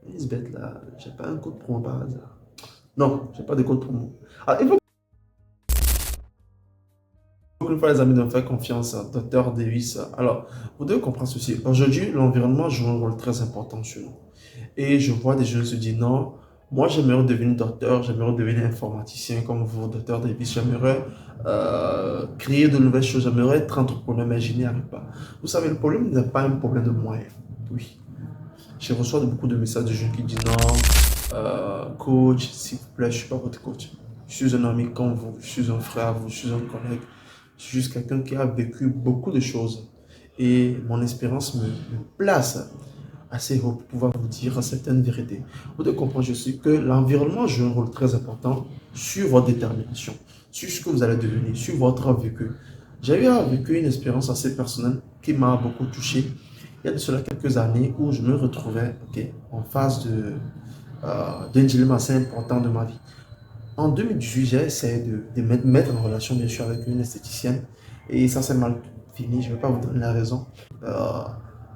Lisbeth, là, j'ai pas un code promo par hasard. Non, j'ai pas de code promo. Alors, il faut qu'une fois les amis de me faire confiance, docteur Davis. Alors, vous devez comprendre ceci. Aujourd'hui, l'environnement joue un rôle très important chez nous. Et je vois des jeunes se dire non, moi j'aimerais devenir docteur, j'aimerais devenir informaticien comme vous, docteur Davis, j'aimerais créer de nouvelles choses, j'aimerais être entrepreneur, mais je n'y arrive pas. Vous savez, le problème n'est pas un problème de moyens. Oui. Je reçois beaucoup de messages de jeunes qui disent non, coach, s'il vous plaît, je ne suis pas votre coach. Je suis un ami comme vous, je suis un frère à vous, je suis un collègue. Je suis juste quelqu'un qui a vécu beaucoup de choses. Et mon expérience me place assez haut pour pouvoir vous dire certaines vérités. Vous devez comprendre, je sais que l'environnement joue un rôle très important sur votre détermination, sur ce que vous allez devenir, sur votre vécu. J'ai eu vécu une expérience assez personnelle qui m'a beaucoup touché. Il y a de cela quelques années où je me retrouvais en face d'un dilemme assez important de ma vie. En 2018, j'ai essayé de me mettre en relation, bien sûr, avec une esthéticienne. Et ça s'est mal fini. Je ne vais pas vous donner la raison. Euh,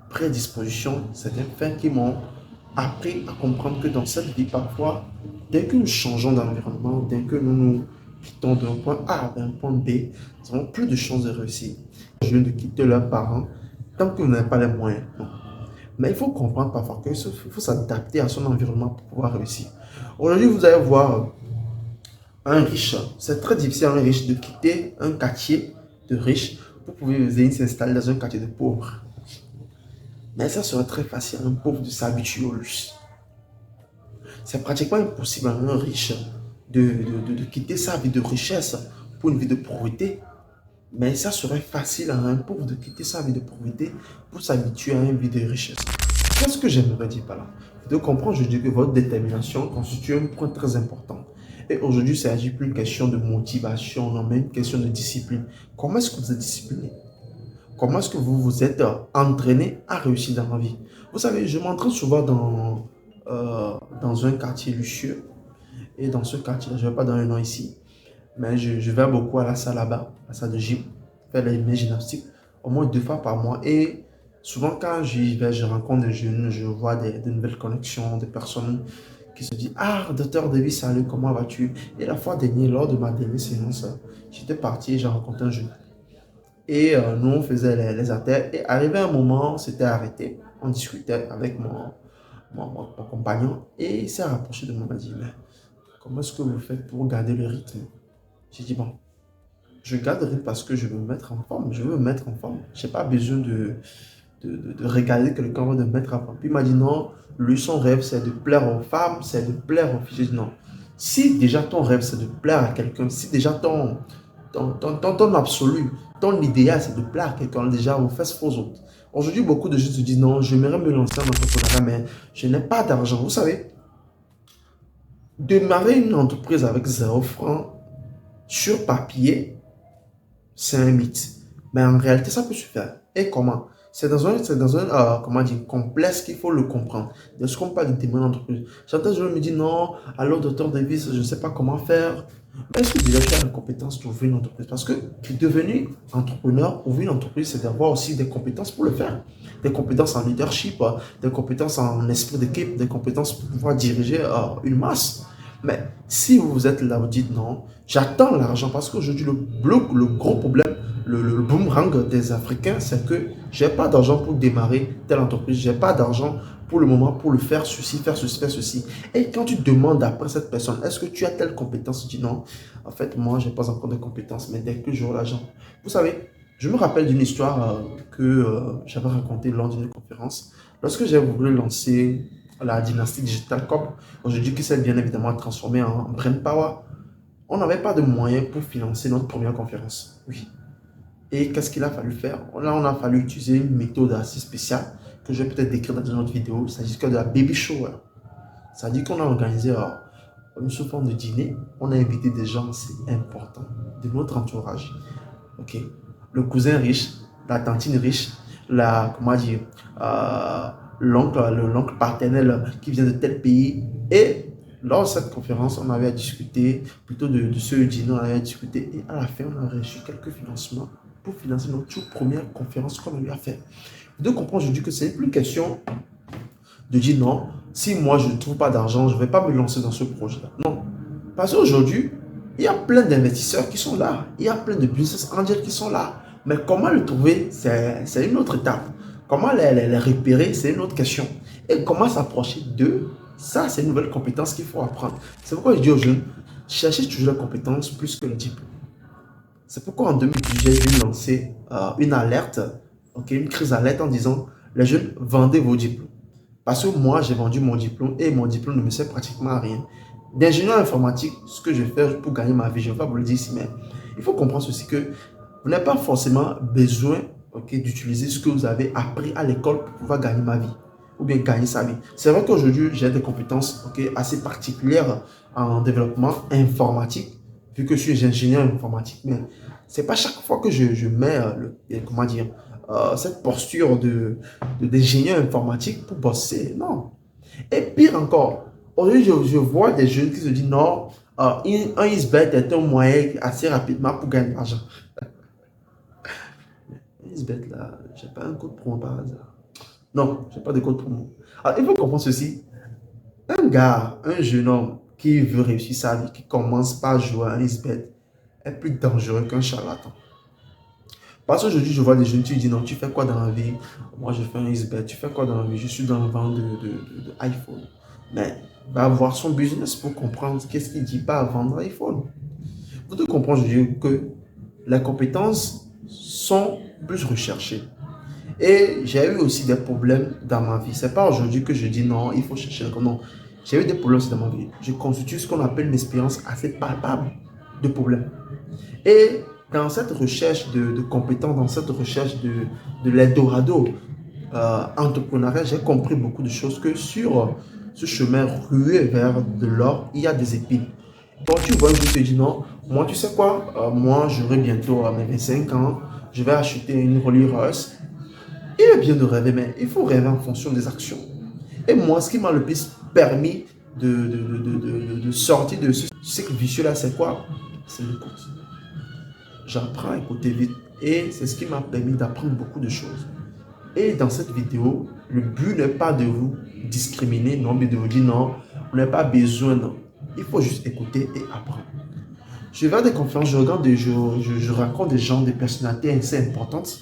Prédisposition, certains faits qui m'ont appris à comprendre que dans cette vie, parfois, dès que nous changeons d'environnement, dès que nous nous quittons d'un point A vers un point B, nous avons plus de chances de réussir. Je viens de quitter leurs parents tant que vous n'avez pas les moyens. Non. Mais il faut comprendre parfois qu'il faut s'adapter à son environnement pour pouvoir réussir. Aujourd'hui, vous allez voir un riche, c'est très difficile à un riche de quitter un quartier de riche pour pouvoir venir s'installer dans un quartier de pauvre. Mais ça serait très facile à un pauvre de s'habituer au luxe. C'est pratiquement impossible à un riche de quitter sa vie de richesse pour une vie de pauvreté. Mais ça serait facile à un pauvre de quitter sa vie de pauvreté pour s'habituer à une vie de richesse. Qu'est-ce que j'aimerais dire par là? De comprendre, je dis que votre détermination constitue un point très important. Et aujourd'hui, il ne s'agit plus une question de motivation, non, mais une question de discipline. Comment est-ce que vous êtes discipliné? Comment est-ce que vous vous êtes entraîné à réussir dans la vie? Vous savez, je m'entraîne souvent dans un quartier luxueux. Et dans ce quartier, je ne vais pas donner un nom ici, mais je vais beaucoup à la salle là-bas, la salle de gym, faire mes gymnastiques au moins 2 fois par mois. Et souvent, quand j'y vais, je rencontre des jeunes, je vois de nouvelles connexions, des personnes qui se disent ah, docteur Davis, salut, comment vas-tu? Et la fois dernière, lors de ma dernière séance, j'étais parti et j'ai rencontré un jeune. Et nous, on faisait les haltères. Et arrivé un moment, c'était arrêté. On discutait avec mon compagnon. Et il s'est rapproché de moi, il m'a dit, mais comment est-ce que vous faites pour garder le rythme? J'ai dit, bon, je garde le rythme parce que je veux me mettre en forme. Je veux me mettre en forme. Je n'ai pas besoin de regarder quelqu'un avant de me mettre en forme. Puis il m'a dit, non, lui, son rêve, c'est de plaire aux femmes, c'est de plaire aux filles. J'ai dit, non. Si déjà ton rêve, c'est de plaire à quelqu'un, si déjà ton absolu, ton idéal, c'est de plaire à quelqu'un, déjà, vous faites faux autres. Aujourd'hui, beaucoup de gens se disent, non, j'aimerais me lancer en entrepreneuriat, mais je n'ai pas d'argent. Vous savez, démarrer une entreprise avec 0 francs sur papier, c'est un mythe. Mais en réalité, ça peut se faire. Et comment? C'est dans un comment dire, complexe qu'il faut le comprendre. Lorsqu'on parle de démarrer une entreprise, certains gens me disent non, alors docteur Davis, je ne sais pas comment faire. Mais est-ce que déjà tu as les compétences pour ouvrir une entreprise? Parce que devenir entrepreneur, ouvrir une entreprise, c'est d'avoir aussi des compétences pour le faire. Des compétences en leadership, des compétences en esprit d'équipe, des compétences pour pouvoir diriger une masse. Mais si vous êtes là, vous dites non, j'attends l'argent parce qu'aujourd'hui, le gros problème, le boomerang des Africains, c'est que j'ai pas d'argent pour démarrer telle entreprise, j'ai pas d'argent pour le moment pour le faire ceci, faire ceci, faire ceci. Et quand tu demandes après cette personne, est-ce que tu as telle compétence? Tu dis non, en fait, moi, j'ai pas encore de compétences, mais dès que j'aurai l'argent. Vous savez, je me rappelle d'une histoire que j'avais racontée lors d'une conférence. Lorsque j'ai voulu lancer la dynastie Digital Corp, aujourd'hui qui s'est bien évidemment transformée en Brain Power, on n'avait pas de moyens pour financer notre première conférence. Oui. Et qu'est-ce qu'il a fallu faire? Là, on a fallu utiliser une méthode assez spéciale que je vais peut-être décrire dans une autre vidéo. Il s'agit de la baby shower. Ça dit qu'on a organisé une sous forme de dîner. On a invité des gens assez importants de notre entourage. Ok. Le cousin riche, la tantine riche, comment dire, l'oncle paternel qui vient de tel pays. Et lors de cette conférence, on avait discuté, plutôt de ce dîner, on avait discuté. Et à la fin, on a reçu quelques financements pour financer notre toute première conférence qu'on a eu à faire. Vous devez comprendre, je dis que c'est plus question de dire non, si moi je ne trouve pas d'argent, je ne vais pas me lancer dans ce projet-là. Non. Parce qu'aujourd'hui, il y a plein d'investisseurs qui sont là. Il y a plein de business angels qui sont là. Mais comment le trouver, c'est une autre étape. Comment les repérer, c'est une autre question. Et comment s'approcher d'eux, ça, c'est une nouvelle compétence qu'il faut apprendre. C'est pourquoi je dis aux jeunes, cherchez toujours la compétence plus que le diplôme. C'est pourquoi en 2010, j'ai dû lancer une alerte, okay, une crise d'alerte en disant, les jeunes, vendez vos diplômes. Parce que moi, j'ai vendu mon diplôme et mon diplôme ne me sert pratiquement à rien. D'ingénieur informatique, ce que je fais pour gagner ma vie, je ne vais pas vous le dire ici, mais il faut comprendre ceci que vous n'avez pas forcément besoin, okay, d'utiliser ce que vous avez appris à l'école pour pouvoir gagner ma vie ou bien gagner sa vie. C'est vrai qu'aujourd'hui, j'ai des compétences, okay, assez particulières en développement informatique, vu que je suis ingénieur informatique, mais c'est pas chaque fois que je mets comment dire, cette posture d'ingénieur informatique pour bosser. Non. Et pire encore, aujourd'hui, je vois des jeunes qui se disent non, un isbet est un moyen assez rapidement pour gagner de l'argent. Un isbet là, j'ai pas un code promo par hasard. Non, j'ai pas de code promo. Alors, il faut comprendre ceci. Un gars, un jeune homme qui veut réussir sa vie, qui commence par jouer à un isbet, est plus dangereux qu'un charlatan. Parce qu'aujourd'hui, je vois des jeunes, tu dis non, tu fais quoi dans la vie? Moi, je fais un isbet. Tu fais quoi dans la vie? Je suis dans le vent de iPhone. Mais va avoir son business pour comprendre qu'est-ce qu'il dit pas à vendre iPhone. Vous devez comprendre, je dis que les compétences sont plus recherchées. Et j'ai eu aussi des problèmes dans ma vie. C'est pas aujourd'hui que je dis non, il faut chercher. Non, j'ai eu des problèmes aussi dans ma vie. Je constitue ce qu'on appelle une expérience assez palpable de problèmes. Et dans cette recherche de compétences, dans cette recherche de l'Eldorado entrepreneurial, j'ai compris beaucoup de choses que sur ce chemin rué vers de l'or, il y a des épines. Quand tu vois, je te dis non, moi tu sais quoi, moi j'aurai bientôt mes 25 ans, je vais acheter une Rolls Royce. Il est bien de rêver, mais il faut rêver en fonction des actions. Et moi, ce qui m'a le plus permis de sortir de ce cycle vicieux-là, c'est quoi? C'est l'écoute. J'apprends à écouter vite et c'est ce qui m'a permis d'apprendre beaucoup de choses. Et dans cette vidéo, le but n'est pas de vous discriminer, non, mais de vous dire non, vous n'avez pas besoin, non. Il faut juste écouter et apprendre. Je vais à des conférences, je regarde je rencontre des gens, des personnalités assez importantes.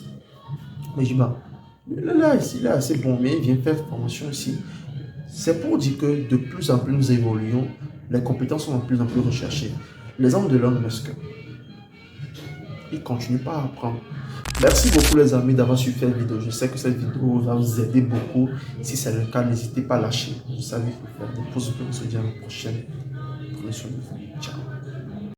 Mais je dis, bah, là, ici, là, c'est bon, mais il vient faire cette formation ici. C'est pour dire que de plus en plus nous évoluons, les compétences sont de plus en plus recherchées. L'exemple de Elon Musk, il continue pas à apprendre. Merci beaucoup les amis d'avoir suivi cette vidéo. Je sais que cette vidéo va vous aider beaucoup. Si c'est le cas, n'hésitez pas à lâcher. Vous savez, faire des pouces bleus. On se dit à la prochaine. Prenez soin de vous. Ciao.